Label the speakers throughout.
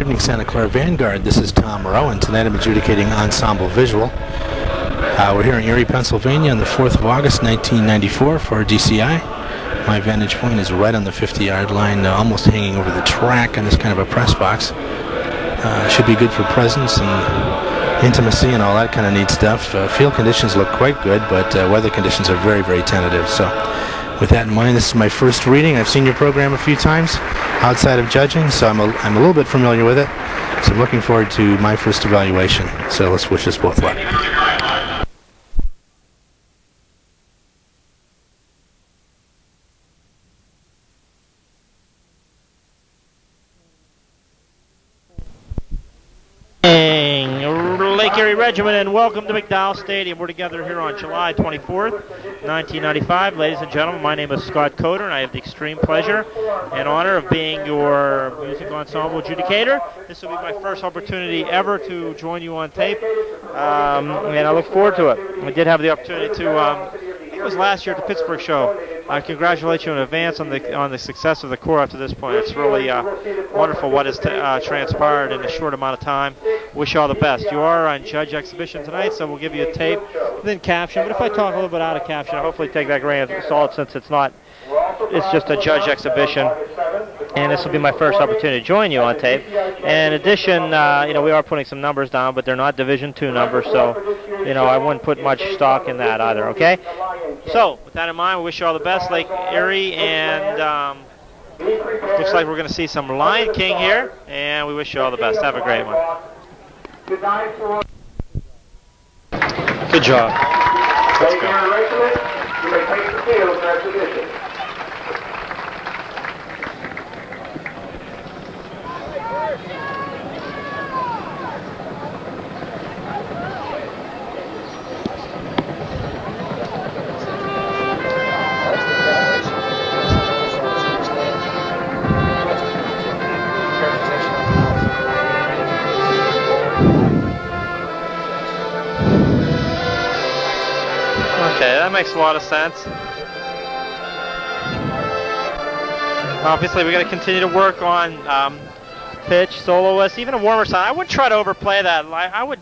Speaker 1: evening, Santa Clara Vanguard. This is Tom Moreau, and tonight I'm adjudicating Ensemble Visual. We're here in Erie, Pennsylvania on the 4th of August, 1994 for DCI. My vantage point is right on the 50-yard line, almost hanging over the track in this kind of a press box. Should be good for presence and intimacy and all that kind of neat stuff. Field conditions look quite good, but weather conditions are very, very tentative. So with that in mind, this is my first reading. I've seen your program a few times outside of judging, so I'm a little bit familiar with it. So I'm looking forward to my first evaluation. So let's wish us both luck.
Speaker 2: Lake Erie Regiment, and welcome to McDowell Stadium. We're together here on July 24th, 1995. Ladies and gentlemen, my name is Scott Coder, and I have the extreme pleasure and honor of being your music ensemble adjudicator. This will be my first opportunity ever to join you on tape, and I look forward to it. I did have the opportunity to, I think it was last year at the Pittsburgh show. I congratulate you in advance on the success of the corps up to this point. It's really wonderful what has transpired in a short amount of time. Wish you all the best. You are on judge exhibition tonight, so we'll give you a tape, then caption. But if I talk a little bit out of caption, I'll hopefully take that grain of salt, since it's just a judge exhibition. And this will be my first opportunity to join you on tape. And in addition, we are putting some numbers down, but they're not Division II numbers, so I wouldn't put much stock in that either. Okay. So with that in mind, we wish you all the best, Lake Erie, and looks like we're going to see some Lion King here, and we wish you all the best. Have a great one. Good job. Let's go. Okay, that makes a lot of sense. Obviously, we got to continue to work on pitch, soloist, even a warmer side. I wouldn't try to overplay that. I would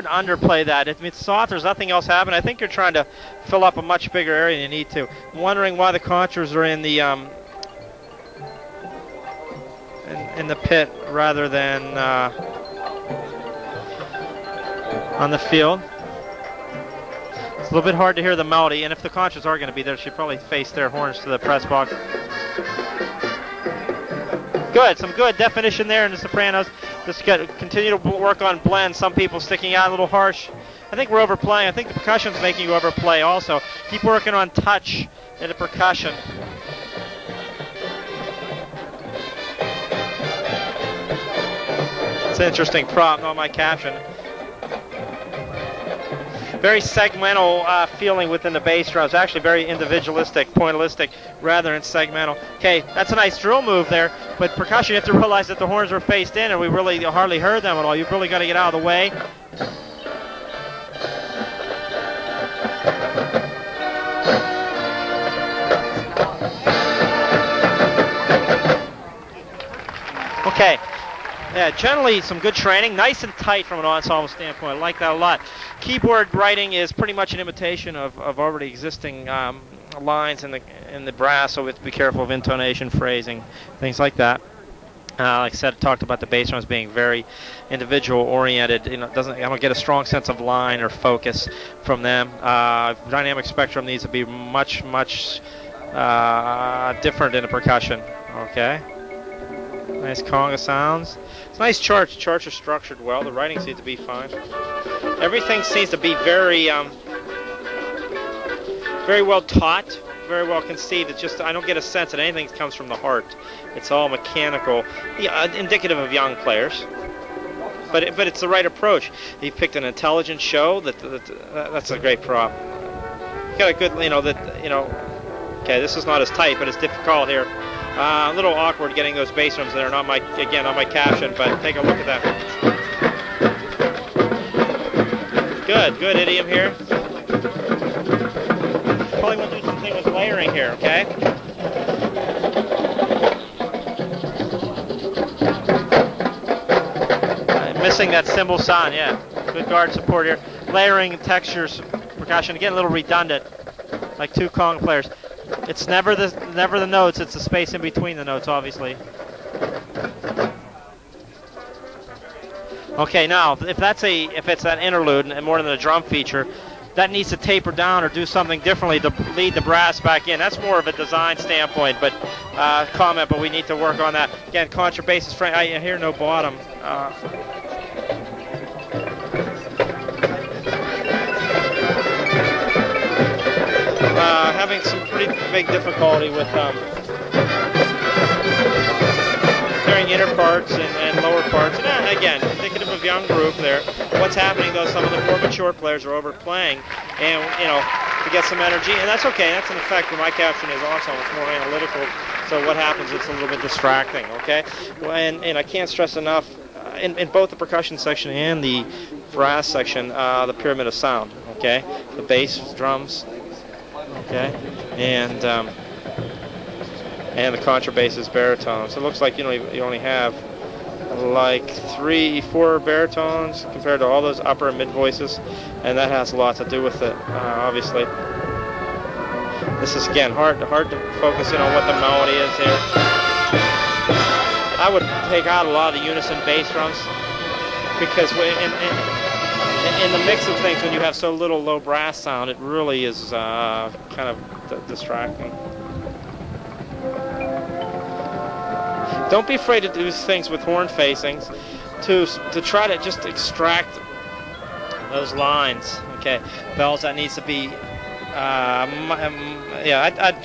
Speaker 2: underplay that. If it's soft, there's nothing else happening. I think you're trying to fill up a much bigger area than you need to. I'm wondering why the contours are in the pit rather than on the field. It's a little bit hard to hear the melody, and if the conchas are going to be there, they should probably face their horns to the press box. Good, some good definition there in the sopranos. Just continue to work on blends. Some people sticking out a little harsh. I think we're overplaying. I think the percussion's making you overplay also. Keep working on touch in the percussion. It's an interesting prop, not my caption. Very segmental feeling within the bass drums. Actually very individualistic, pointillistic, rather than segmental. Okay, that's a nice drill move there, but percussion, you have to realize that the horns were faced in and we really hardly heard them at all. You've really got to get out of the way. Okay. Yeah, generally some good training, nice and tight from an ensemble standpoint. I like that a lot. Keyboard writing is pretty much an imitation of already existing lines in the brass, so we have to be careful of intonation, phrasing, things like that. Like I said, I talked about the bass drums being very individual oriented. I don't get a strong sense of line or focus from them. Dynamic spectrum needs to be much different in the percussion. Okay. Nice conga sounds. It's nice charts. Charts are structured well. The writing seems to be fine. Everything seems to be very well taught, very well conceived. It's just I don't get a sense that anything comes from the heart. It's all mechanical, indicative of young players. But it's the right approach. He picked an intelligent show. That's a great prop. You got a good, Okay, this is not as tight, but it's difficult here. A little awkward getting those bass drums there, not my caption, but take a look at that. Good idiom here. Probably want to do something with layering here, okay? missing that cymbal sound, yeah. Good guard support here. Layering textures, percussion, again a little redundant, like two conga players. It's never the notes, it's the space in between the notes, obviously. Okay, now if it's that interlude and more than a drum feature, that needs to taper down or do something differently to lead the brass back in. That's more of a design standpoint, but comment. But we need to work on that. Again, contrabass is front. I hear no bottom. Having some pretty big difficulty with hearing inner parts and lower parts. And again, indicative of young group there. What's happening though, some of the more mature players are overplaying, and to get some energy, and that's okay. That's an effect when my capturing is awesome. It's more analytical. So what happens? It's a little bit distracting. Okay, and I can't stress enough in both the percussion section and the brass section, the pyramid of sound. Okay, the bass, drums. Okay, and the contrabass is baritone. So it looks like you only have like 3-4 baritones compared to all those upper and mid voices, and that has a lot to do with it. Obviously, this is again hard to focus in on what the melody is here. I would take out a lot of the unison bass drums because in the mix of things, when you have so little low brass sound, it really is kind of distracting. Don't be afraid to do things with horn facings to try to just extract those lines. Okay, bells, that needs to be. I'd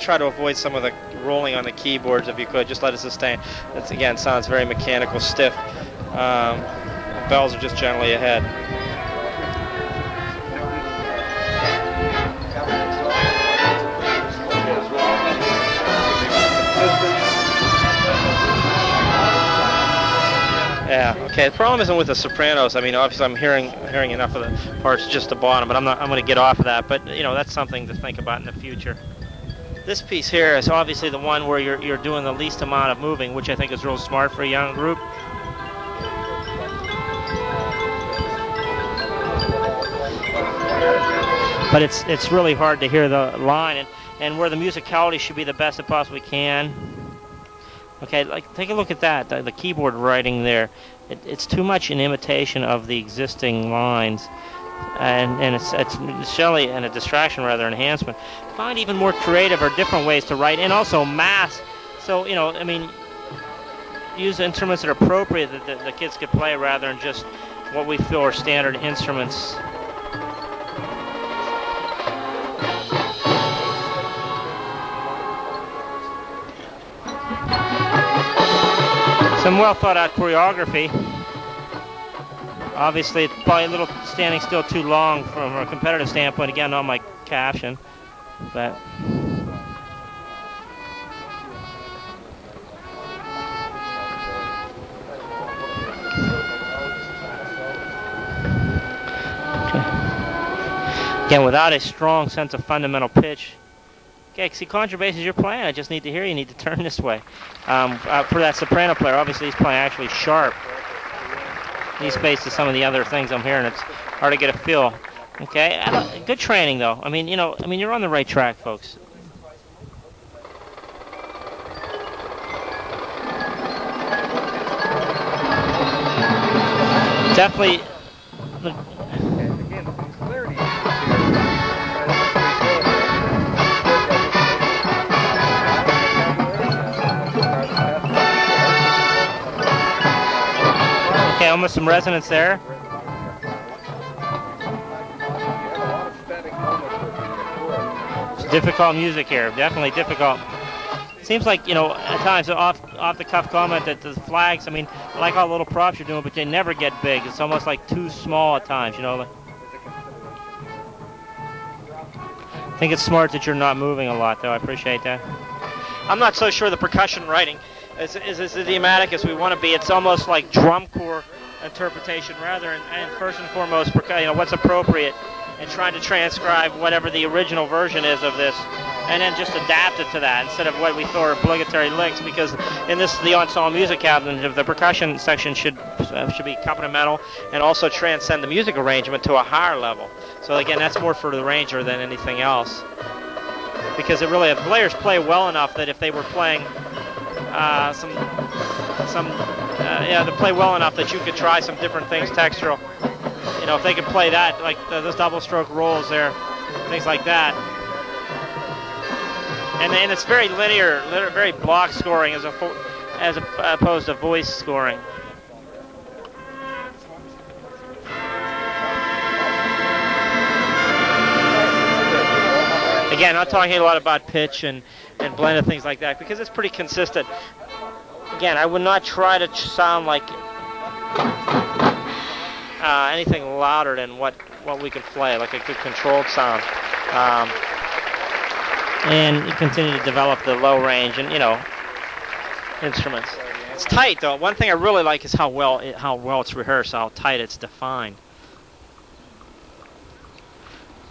Speaker 2: try to avoid some of the rolling on the keyboards if you could. Just let it sustain. That again sounds very mechanical, stiff. Bells are just generally ahead. Yeah. Okay. The problem isn't with the sopranos. I mean, obviously, I'm hearing enough of the parts just the bottom, but I'm going to get off of that. But that's something to think about in the future. This piece here is obviously the one where you're doing the least amount of moving, which I think is real smart for a young group. But it's really hard to hear the line and where the musicality should be the best it possibly can. Okay, like take a look at that, the keyboard writing there. It's too much an imitation of the existing lines, and it's surely a distraction rather than enhancement. Find even more creative or different ways to write, and also mass. So I mean, use instruments that are appropriate that the kids could play rather than just what we feel are standard instruments. Some well thought out choreography. Obviously, it's probably a little standing still too long from a competitive standpoint. Again, on my caption, but okay. Again, without a strong sense of fundamental pitch. Okay, see, contrabass you're playing, I just need to hear you need to turn this way. For that soprano player, obviously he's playing actually sharp. He's spaced to some of the other things I'm hearing. It's hard to get a feel. Okay, good training though. I mean, you're on the right track, folks. Definitely. Okay, almost some resonance there. It's difficult music here, definitely difficult. Seems like, at times off the cuff comment that the flags, I mean, I like all the little props you're doing, but they never get big. It's almost like too small at times, I think it's smart that you're not moving a lot, though. I appreciate that. I'm not so sure the percussion writing is as idiomatic as we want to be. It's almost like drum corps interpretation rather, and first and foremost, what's appropriate, and trying to transcribe whatever the original version is of this and then just adapt it to that instead of what we thought were obligatory licks, because in the ensemble music cabinet, the percussion section should be accompanimental and also transcend the music arrangement to a higher level. So again, that's more for the arranger than anything else, because it really, the players play well enough that if they were playing they play well enough that you could try some different things textural. You know, if they could play that, like those double stroke rolls there, things like that. And it's very linear, very block scoring as opposed to voice scoring. Again, I'm not talking a lot about pitch and blend and things like that, because it's pretty consistent. Again, I would not try to sound like anything louder than what we could play, like a good controlled sound. And you continue to develop the low range and, you know, instruments. It's tight, though. One thing I really like is how well it's rehearsed, how tight it's defined.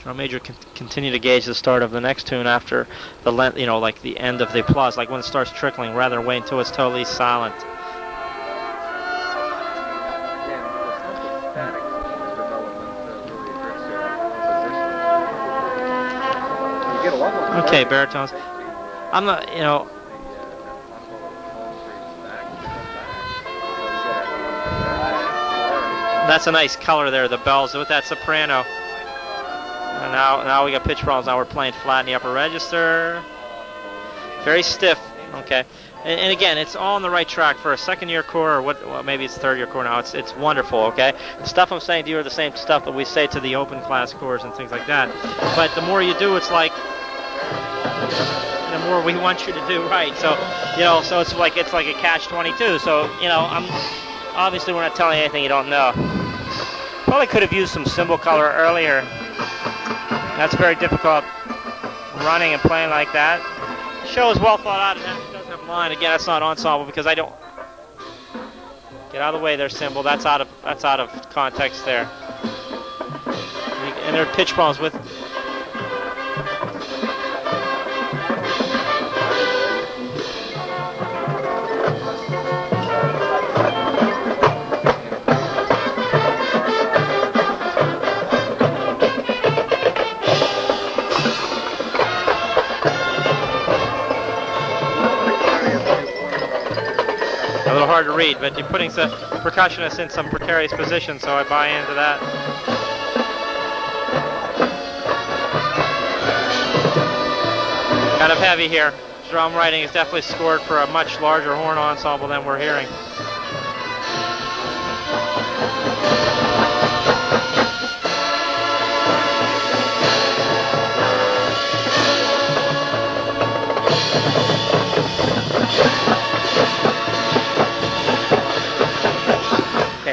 Speaker 2: Drum major continue to gauge the start of the next tune after the length, you know, like the end of the applause, like when it starts trickling, rather than wait until it's totally silent. Okay, baritones. I'm not, you know. That's a nice color there, the bells with that soprano. And now we got pitch problems. Now we're playing flat in the upper register. Very stiff. Okay. And again, it's all on the right track for a second-year corps, or well, maybe it's third-year corps now. It's wonderful. Okay. The stuff I'm saying to you are the same stuff that we say to the open class corps and things like that. But the more you do, it's like the more we want you to do right. So, you know, so it's like a catch-22. So, you know, obviously we're not telling you anything you don't know. Probably could have used some cymbal color earlier. That's very difficult running and playing like that. The show is well thought out and it doesn't have line. Again, that's not ensemble because I don't get out of the way there, cymbal. That's out of context there. And there are pitch problems with. Hard to read, but you're putting some percussionists in some precarious positions, so I buy into that. Kind of heavy here. Drum writing is definitely scored for a much larger horn ensemble than we're hearing.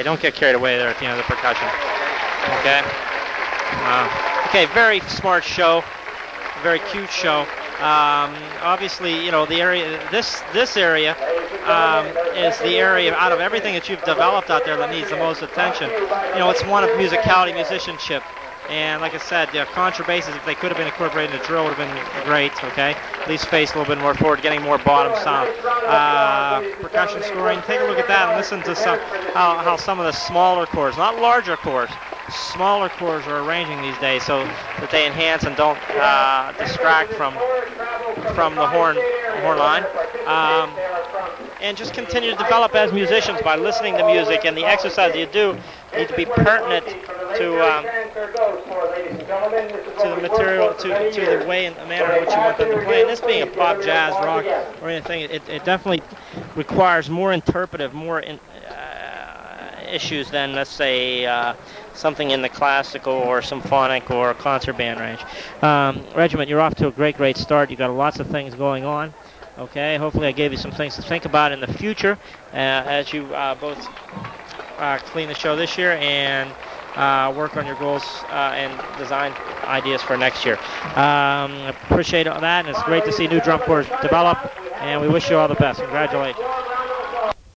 Speaker 2: Don't get carried away there at the end of the percussion. Okay. Okay. Very smart show. Very cute show. Obviously, you know, the area. This area is the area out of everything that you've developed out there that needs the most attention. You know, it's one of musicality, musicianship. And like I said, contrabasses, if they could have been incorporated into drill, would have been great, okay? At least face a little bit more forward, getting more bottom sound. Percussion scoring, take a look at that and listen to how some of the smaller chords, not larger chords, smaller chords are arranging these days so that they enhance and don't distract from the horn line. And just continue to develop as musicians by listening to music, and the exercises you do need to be pertinent to the material, to the way and the manner in which you want them to play. And this being a pop, jazz, rock, or anything, it definitely requires more interpretive, issues than, let's say, something in the classical or symphonic or concert band range. Regiment, you're off to a great start. You've got lots of things going on. Okay, hopefully I gave you some things to think about in the future as you both clean the show this year and work on your goals and design ideas for next year. Appreciate all that, and it's great to see new drum corps develop, and we wish you all the best. Congratulations.